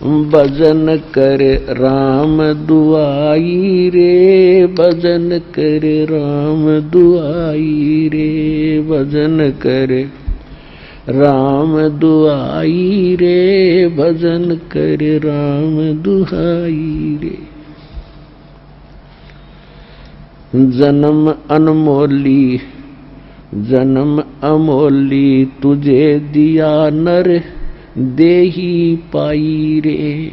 भजन कर राम दुआई रे, भजन कर राम दुआई रे, भजन कर राम दुआई रे, भजन कर राम दुआई रे। जन्म अनमोली जन्म अमोली तुझे दिया नर देही पाई रे,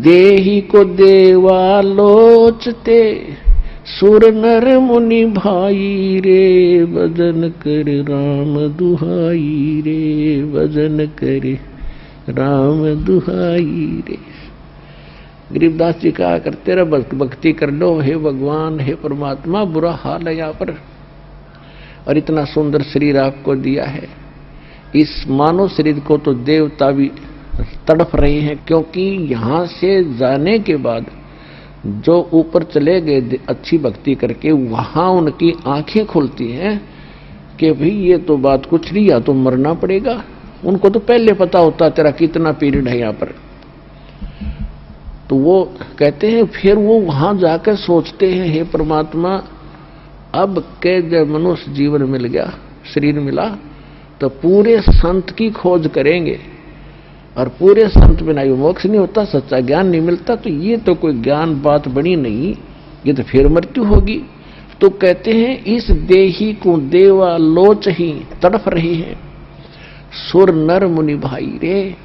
देही को देवा लोचते सुर नर मुनि भाई रे, भजन कर राम दुहाई रे, भजन कर राम दुहाई रे। गरीबदास जी कहा करते रहे भक्ति कर लो हे भगवान, हे परमात्मा, बुरा हाल है यहाँ पर और इतना सुंदर शरीर आपको दिया है। इस मानव शरीर को तो देवता भी तड़प रहे हैं, क्योंकि यहाँ से जाने के बाद जो ऊपर चले गए अच्छी भक्ति करके, वहां उनकी आंखें खुलती हैं कि भाई ये तो बात कुछ नहीं, या तो मरना पड़ेगा। उनको तो पहले पता होता तेरा कितना पीरियड है यहाँ पर। तो वो कहते हैं फिर वो वहां जाकर सोचते हैं हे परमात्मा, अब के जब मनुष्य जीवन मिल गया, शरीर मिला, तो पूरे संत की खोज करेंगे और पूरे संत बिना मोक्ष नहीं होता, सच्चा ज्ञान नहीं मिलता। तो ये तो कोई ज्ञान बात बनी नहीं, ये तो फिर मृत्यु होगी। तो कहते हैं इस देही को देवा लोच ही तड़प रही है, सुर नर मुनि भाई रे,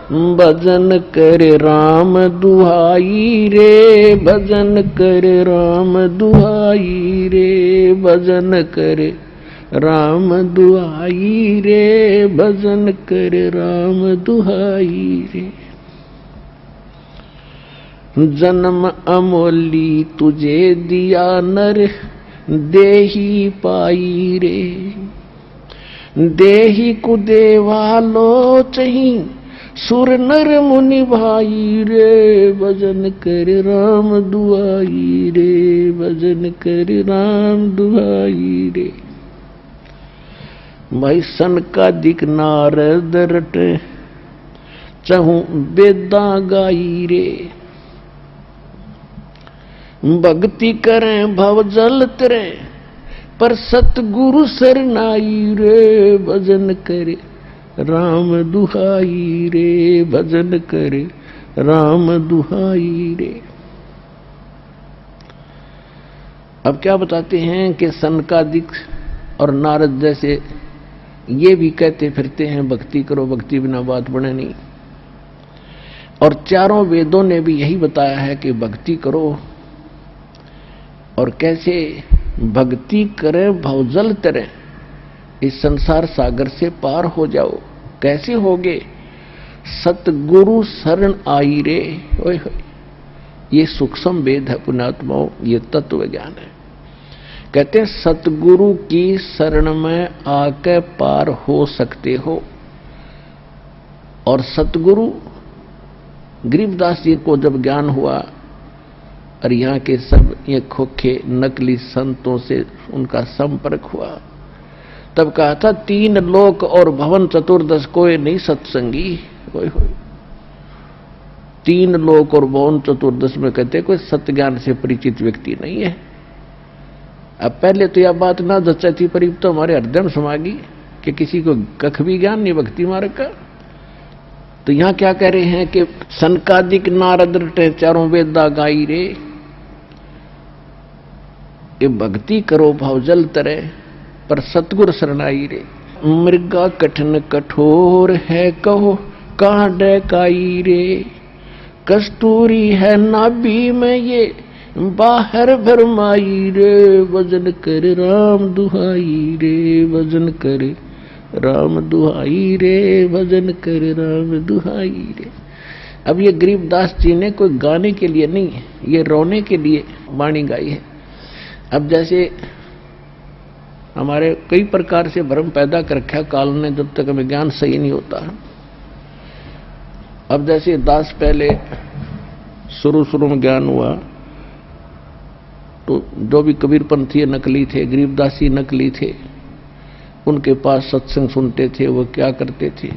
भजन कर राम दुहाई रे, भजन कर राम दुहाई रे, भजन कर राम दुहाई रे, भजन कर राम दुहाई रे। जन्म अमोली तुझे दिया नर देही पाई रे, देही को देवा लोचही सुर नर मुनि भाई रे, भजन कर राम दुआई रे, भजन कर राम दुआई रे। भाई सन का दिक नारद रट चहु बेदा गाई रे, भक्ति करें भव जल तरे पर सतगुरु सरनाई रे, भजन करे राम दुहाई रे, भजन करे राम दुहाई रे। अब क्या बताते हैं कि सनकादिक और नारद जैसे ये भी कहते फिरते हैं भक्ति करो, भक्ति बिना बात बने नहीं। और चारों वेदों ने भी यही बताया है कि भक्ति करो, और कैसे भक्ति करें भवजल तरें, इस संसार सागर से पार हो जाओ। कैसे होगे? सतगुरु शरण आई रे। ओए होए, ये सूक्ष्म वेद है पुण्यात्माओं, ये तत्व ज्ञान है। कहते हैं सतगुरु की शरण में आके पार हो सकते हो। और सतगुरु गरीबदास जी को जब ज्ञान हुआ और यहाँ के सब ये खोखे नकली संतों से उनका संपर्क हुआ, तब कहा था 3 लोक और भवन चतुर्दश कोई नहीं सत्संगी। होय होय, 3 लोक और भवन चतुर्दश में कहते कोई सत्य ज्ञान से परिचित व्यक्ति नहीं है। अब पहले तो यह बात ना जचा थी, पर तो हमारे हृदय में समा गई कि किसी को कख भी ज्ञान नहीं भक्ति मार्ग का। तो यहां क्या कह रहे हैं कि सनकादिक नारद रटे चारों वेदा गाई रे, ये भक्ति करो भावजल तरे पर सतगुर शरणाई रे। मृगा कठिन कठोर है कहो कहाँ डकाई रे, कस्तूरी है नाभि में ये बाहर भरमाई रे, भजन कर राम दुहाई रे, भजन कर राम दुहाई रे, भजन कर राम दुहाई रे। अब ये गरीबदास जी ने कोई गाने के लिए नहीं, ये रोने के लिए वाणी गाई है। अब जैसे हमारे कई प्रकार से भ्रम पैदा कर रखा काल ने, जब तक हमें ज्ञान सही नहीं होता। अब जैसे दास पहले शुरू में ज्ञान हुआ तो जो भी कबीरपंथी नकली थे, गरीबदासी नकली थे, उनके पास सत्संग सुनते थे। वो क्या करते थे,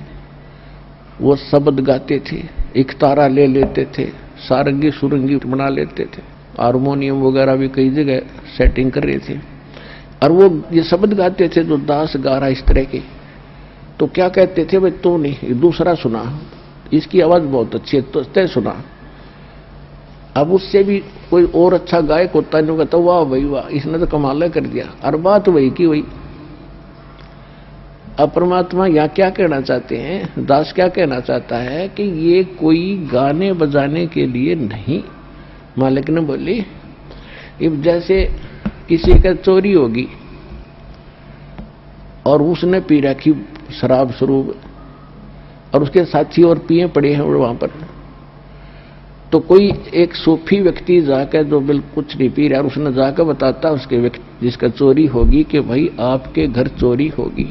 वो शब्द गाते थे, एक तारा ले लेते थे, सारंगी सुरंगी बना लेते थे, हारमोनियम वगैरह भी कई जगह सेटिंग कर रहे थे, और वो ये शब्द गाते थे जो दास गा रहा इस तरह के। तो क्या कहते थे, भाई तो नहीं, दूसरा सुना, इसकी आवाज बहुत अच्छी है, तो तय सुना। अब उससे भी कोई और अच्छा गायक होता है, कहता वाह भाई वाह, इसने तो कमाल कर दिया, और बात वही की वही। अब परमात्मा यहाँ क्या कहना चाहते हैं, दास क्या कहना चाहता है कि ये कोई गाने बजाने के लिए नहीं। मालिक ने बोली, अब जैसे किसी का चोरी होगी और उसने पी रखी शराब स्वरूप और उसके साथी और पिए पड़े हैं वहां पर, तो कोई एक सूफी व्यक्ति जाकर जो बिल्कुल कुछ नहीं पी रहा, उसने जाकर बताता उसके व्यक्ति जिसका चोरी होगी कि भाई आपके घर चोरी होगी।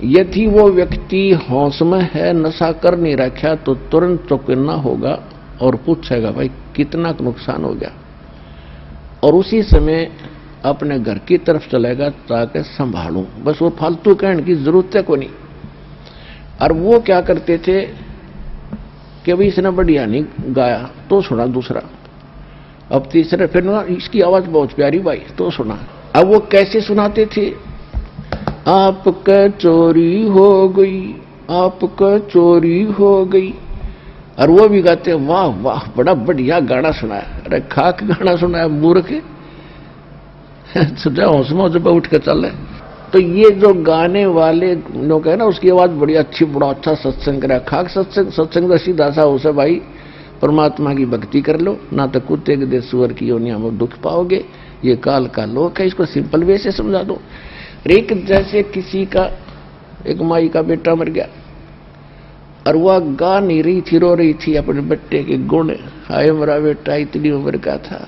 यदि वो व्यक्ति होश में है, नशा कर नहीं रखा, तो तुरंत चौकन्ना होगा और पूछेगा भाई कितना नुकसान हो गया, और उसी समय अपने घर की तरफ चलेगा ताकि संभालूं। बस वो फालतू कहने की जरूरत है को नहीं। और वो क्या करते थे कि भाई इसने बढ़िया नहीं गाया तो सुना दूसरा, अब तीसरे, फिर ना इसकी आवाज बहुत प्यारी भाई तो सुना। अब वो कैसे सुनाते थे, आपका चोरी हो गई, आपका चोरी हो गई, और वो भी गाते वाह वाह बड़ा बढ़िया गाना सुनाया। अरे खाक गाना सुनाया मूर्ख, हौसला जब उठ के चल रहे। तो ये जो गाने वाले लोग है ना, उसकी आवाज बड़ी अच्छी, बड़ा अच्छा सत्संग करा, खाक सत्संग तो सीधा सा हो सा भाई परमात्मा की भक्ति कर लो, ना तो कुत्ते के देश सुअर की योनिया में दुख पाओगे, ये काल का लोक है। इसको सिंपल वे से समझा दो। एक जैसे किसी का एक माई का बेटा मर गया और वह गा नहीं रही थी, रो रही थी अपने बेटे के गुण, हाय मेरा बेटा इतनी उम्र का था,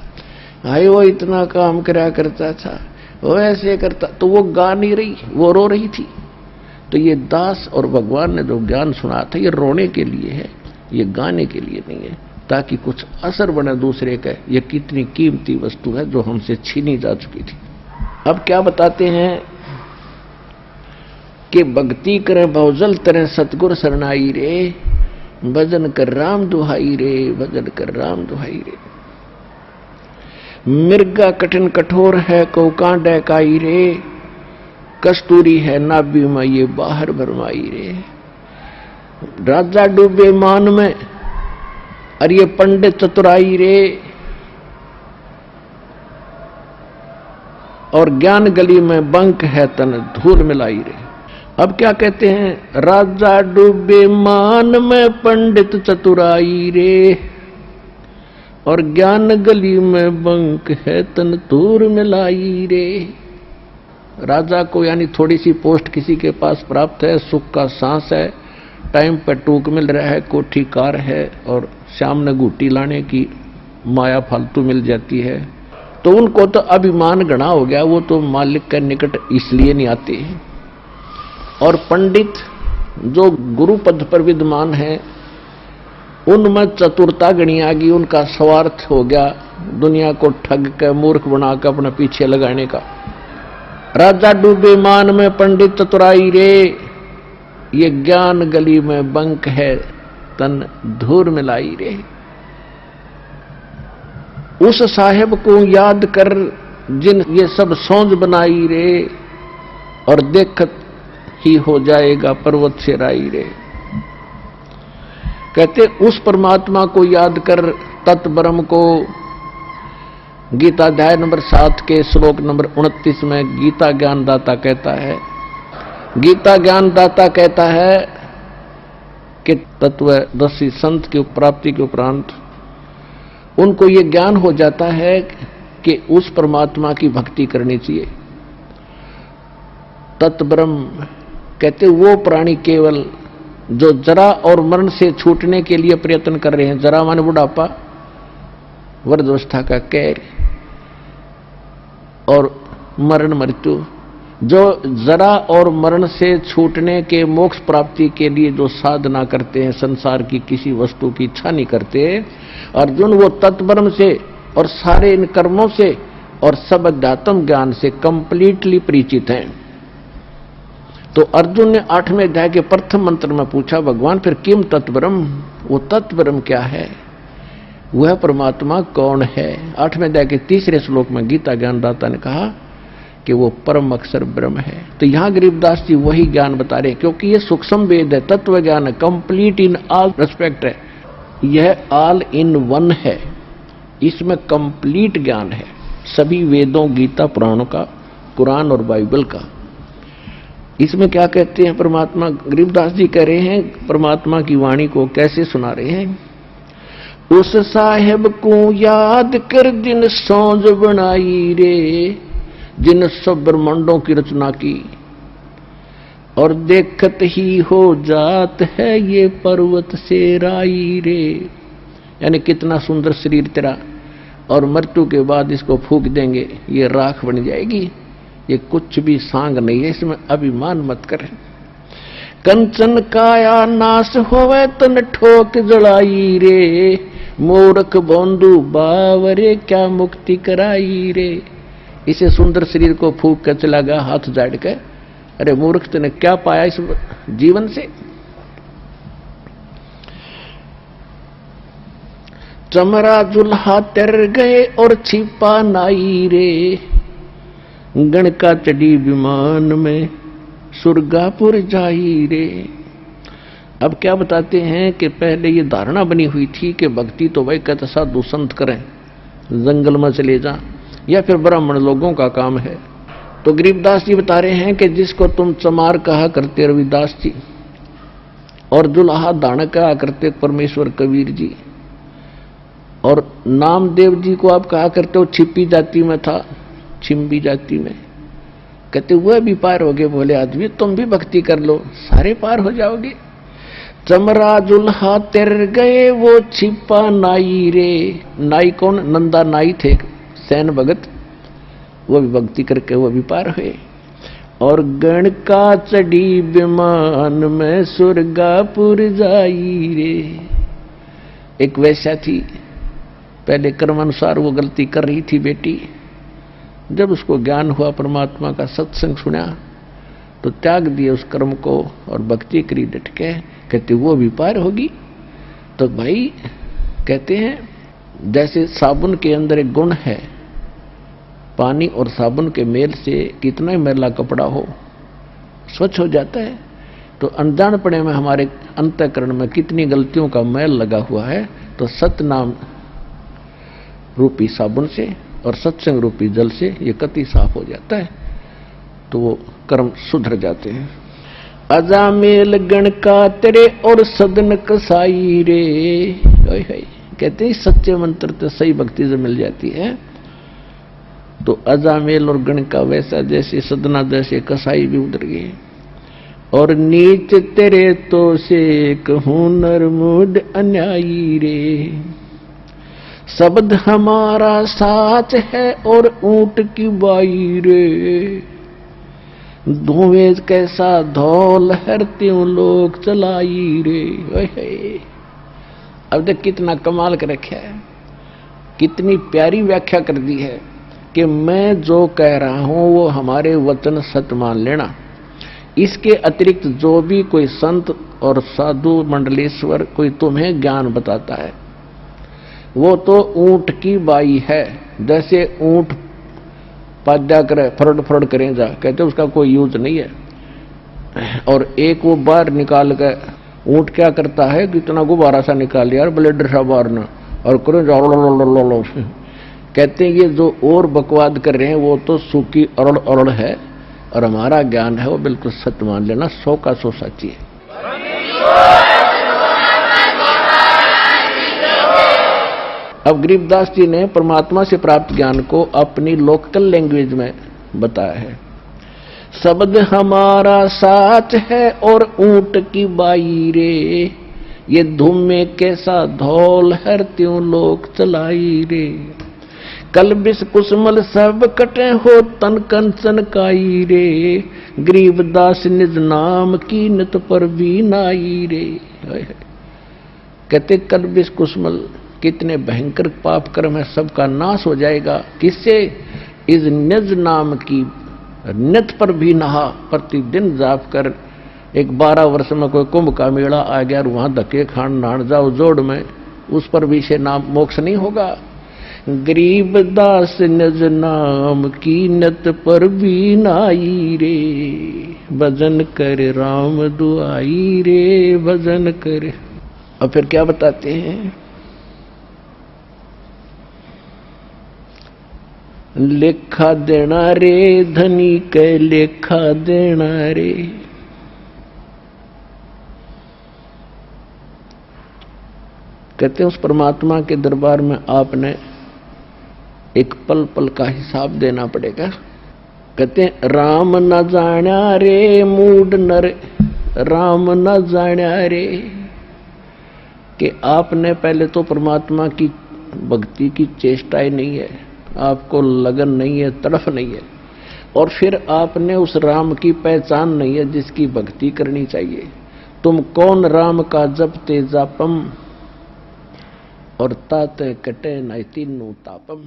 हाय वो इतना काम करा करता था, वो ऐसे करता, तो वो गा नहीं रही, वो रो रही थी। तो ये दास और भगवान ने जो ज्ञान सुना था, ये रोने के लिए है, ये गाने के लिए नहीं है, ताकि कुछ असर बने दूसरे का। ये कितनी कीमती वस्तु है जो हमसे छीनी जा चुकी थी। अब क्या बताते हैं कि भक्ति करे बहुजल तरह सतगुर शरणाई रे, भजन कर राम दुहाई रे, भजन कर राम दुहाई रे। मिर्गा कठिन कठोर है को कांडे काई रे, कस्तूरी है नाभि में ये बाहर भरमाई रे। राजा डूबे मान में और ये पंडित चतुराई रे, और ज्ञान गली में बंक है तन धूल मिलाई रे। अब क्या कहते हैं, राजा डूबे मान में पंडित चतुराई रे, और ज्ञान गली में बंक है तन धूल मिलाई रे। राजा को यानी थोड़ी सी पोस्ट किसी के पास प्राप्त है, सुख का सांस है, टाइम पर टूक मिल रहा है, कोठी कार है, और सामने घूटी लाने की माया फालतू मिल जाती है, तो उनको तो अभिमान गणा हो गया, वो तो मालिक के निकट इसलिए नहीं आते। और पंडित जो गुरु पद पर विद्यमान है, उनमें चतुरता गणी आ गई, उनका स्वार्थ हो गया दुनिया को ठग कर मूर्ख बनाकर अपने पीछे लगाने का। राजा डूबे मान में पंडित चतुराई रे, ये ज्ञान गली में बंक है तन धूर मिलाई रे। उस साहेब को याद कर जिन ये सब सौंज बनाई रे, और देखत ही हो जाएगा पर्वत से राई रे। कहते उस परमात्मा को याद कर, तत् ब्रह्म को। गीता अध्याय नंबर 7 के श्लोक नंबर 29 में गीता ज्ञानदाता कहता है, गीता ज्ञानदाता कहता है कि तत्वदर्शी संत की प्राप्ति के उपरांत उनको ये ज्ञान हो जाता है कि उस परमात्मा की भक्ति करनी चाहिए। तत्ब्रह्म कहते वो प्राणी केवल जो जरा और मरण से छूटने के लिए प्रयत्न कर रहे हैं। जरा माने बुढ़ापा, वृद्धावस्था का कैर, और मरण मृत्यु, जो जरा और मरण से छूटने के मोक्ष प्राप्ति के लिए जो साधना करते हैं, संसार की किसी वस्तु की इच्छा नहीं करते, अर्जुन वो तत्ब्रह्म से और सारे इन कर्मों से और सब अध्यात्म ज्ञान से कंप्लीटली परिचित हैं। तो अर्जुन ने 8वें अध्याय के प्रथम मंत्र में पूछा, भगवान फिर किम तत्ब्रह्म, वो तत्ब्रह्म क्या है, वह परमात्मा कौन है। 8वें अध्याय के 3रे श्लोक में गीता ज्ञानदाता ने कहा कि वो परम अक्षर ब्रह्म है। तो यहां गरीबदास जी वही ज्ञान बता रहे हैं, क्योंकि ये सूक्ष्म वेद है, तत्व ज्ञान है, कंप्लीट इन ऑल रेस्पेक्ट है, यह ऑल इन वन है, इसमें कंप्लीट ज्ञान है सभी वेदों, गीता, पुराणों का, कुरान और बाइबल का। इसमें क्या कहते हैं परमात्मा, गरीबदास जी कह रहे हैं परमात्मा की वाणी को कैसे सुना रहे हैं। उस साहेब को याद कर जिन सौंज बनाई रे, जिन सब ब्रह्मांडों की रचना की, और देखत ही हो जात है ये पर्वत से राई रे। यानी कितना सुंदर शरीर तेरा, और मृत्यु के बाद इसको फूंक देंगे, ये राख बन जाएगी, ये कुछ भी सांग नहीं है, इसमें अभिमान मत कर। कंचन काया नाश होवे तन ठोक जड़ाई रे, मूर्ख बंधु बावरे क्या मुक्ति कराई रे। इसे सुंदर शरीर को फूंक कर चला गया हाथ जाड़ के, अरे मूर्ख तूने क्या पाया इस जीवन से। चमरा जुल्हा तर गए और छिपा नाई रे, गणका चढ़ी विमान में सुरगापुर जाई रे। अब क्या बताते हैं कि पहले ये धारणा बनी हुई थी कि भक्ति तो वही कहते साधु संत करें, जंगल में चले जा, या फिर ब्राह्मण लोगों का काम है। तो गरीबदास जी बता रहे हैं कि जिसको तुम चमार कहा करते रविदास जी, और जुल्हा दान कहा करते परमेश्वर कबीर जी, और नामदेव जी को आप कहा करते हो छिपी जाति में था, छिम्बी जाति में, कहते वह भी पार हो गए। बोले आदमी तुम भी भक्ति कर लो, सारे पार हो जाओगे। चमरा जुल्हा तर गए वो छिपा नाई रे। नाई कौन? नंदा नाई थे, सैन भगत, वो भी भक्ति करके वो भी पार हुए। और गण का चढ़ी विमान में सुरगापुर जाई रे। एक वैसा थी, पहले कर्मानुसार वो गलती कर रही थी बेटी, जब उसको ज्ञान हुआ परमात्मा का, सत्संग सुना, तो त्याग दिए उस कर्म को और भक्ति करी डट के, कहते वो भी पार होगी। तो भाई कहते हैं जैसे साबुन के अंदर एक गुण है, पानी और साबुन के मेल से कितना ही मैला कपड़ा हो स्वच्छ हो जाता है, तो अनजानपने में हमारे अंतःकरण में कितनी गलतियों का मैल लगा हुआ है, तो सतनाम रूपी साबुन से और सत्संग रूपी जल से ये कति साफ हो जाता है, तो वो कर्म सुधर जाते हैं। अजामेल गण का तेरे और सदन कसाई रे। कहते हैं सच्चे मंत्र तो सही भक्ति से मिल जाती है। तो अजामेल और गण का वैसा जैसे सदना जैसे कसाई भी उधर गए। और नीच तेरे तो से कहूं नरमुड अन्यायी रे, शब्द हमारा साच है और ऊंट की बाई रे, धुएं कैसा धौल हर त्यों लोग चलाई रे। अब देख कितना कमाल कर रखा है, कितनी प्यारी व्याख्या कर दी है कि मैं जो कह रहा हूं वो हमारे वचन सत्य मान लेना। इसके अतिरिक्त जो भी कोई संत और साधु मंडलेश्वर कोई तुम्हें ज्ञान बताता है, वो तो ऊंट की बाई है। जैसे ऊंट पाद्या करे, फरड फरड करें जा, कहते उसका कोई यूज नहीं है। और एक वो बाहर निकाल के ऊंट क्या करता है कि इतना गुब्बारा सा निकाल लिया ब्लेडर सा बाहर न, और करो जाओ। कहते हैं ये जो और बकवाद कर रहे हैं वो तो सूखी अरड़ अरड़ है, और हमारा ज्ञान है वो बिल्कुल सत्य मान लेना, 100 का 100 सच्ची है। अब गरीबदास जी ने परमात्मा से प्राप्त ज्ञान को अपनी लोकल लैंग्वेज में बताया है। शब्द हमारा साच है और ऊंट की बाई रे, ये धूम में कैसा धौल हर त्यों लोग चलाई रे, कल बिस कुसमल सब कटे हो तन कंचन काई रे, गरीबदास निज नाम की नित पर भी नाई रे। कहते कल बिस कुसमल, कितने भयंकर पाप कर्म है, सबका नाश हो जाएगा। किससे? इस निज नाम की नित पर भी नहा, प्रतिदिन जाप कर। एक 12 वर्ष में कोई कुंभ का मेला आ गया और वहां धक्के खान नान जाओ जोड़ में, उस पर भी से नाम मोक्ष नहीं होगा। गरीब दास निज नाम की नित पर भी नाई रे, भजन कर राम दुआई रे, भजन कर। और फिर क्या बताते हैं, लेखा देना रे धनी के लेखा देना रे। कहते हैं उस परमात्मा के दरबार में आपने एक पल पल का हिसाब देना पड़ेगा। कहते हैं राम न जाना रे मूड नर, राम न जाना रे, कि आपने पहले तो परमात्मा की भक्ति की चेष्टा ही नहीं है, आपको लगन नहीं है, तड़फ नहीं है, और फिर आपने उस राम की पहचान नहीं है जिसकी भक्ति करनी चाहिए। तुम कौन राम का जपते जापम, और ताते कटे न तीनों तापम।